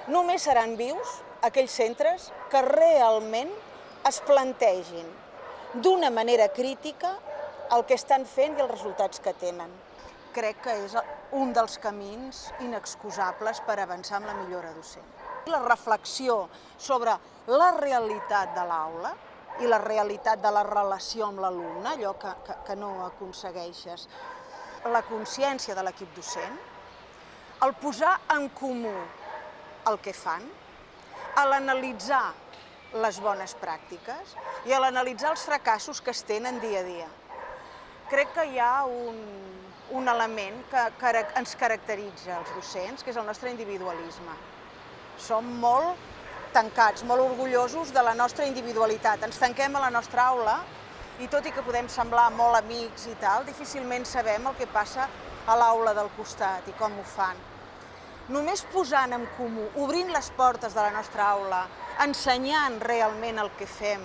Només seran vius aquells centres que realment es plantegin d'una manera crítica el que estan fent i els resultats que tenen. Crec que és un dels camins inexcusables per avançar en la millora docent. La reflexió sobre la realitat de l'aula i la realitat de la relació amb l'alumne, allò que no aconsegueixes, la consciència de l'equip docent, el posar en comú el que fan, a l'analitzar les bones pràctiques i a l'analitzar els fracassos que es tenen dia a dia. Crec que hi ha un element que ens caracteritza els docents, que és el nostre individualisme. Som molt tancats, molt orgullosos de la nostra individualitat. Ens tanquem a la nostra aula i tot i que podem semblar molt amics i tal, difícilment sabem el que passa a l'aula del costat i com ho fan. Només posant en comú, obrint les portes de la nostra aula, ensenyant realment el que fem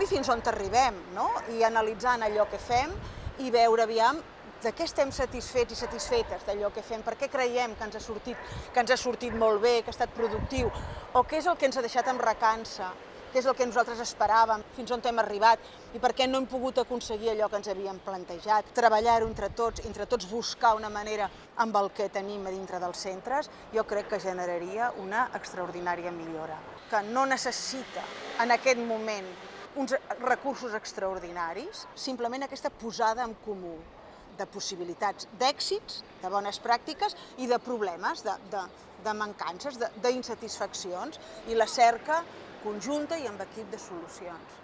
i fins on arribem, no? I analitzant allò que fem i veure aviam de què estem satisfets i satisfetes d'allò que fem, per què creiem que ens ha sortit molt bé, que ha estat productiu, o què és el que ens ha deixat amb recança, què és el que nosaltres esperàvem, fins on hem arribat i per què no hem pogut aconseguir allò que ens havíem plantejat. Treballar-ho entre tots buscar una manera amb el que tenim a dintre dels centres, jo crec que generaria una extraordinària millora, que no necessita en aquest moment uns recursos extraordinaris, simplement aquesta posada en comú de possibilitats, d'èxits, de bones pràctiques i de problemes, de mancances, d'insatisfaccions i la cerca conjunta i amb equip de solucions.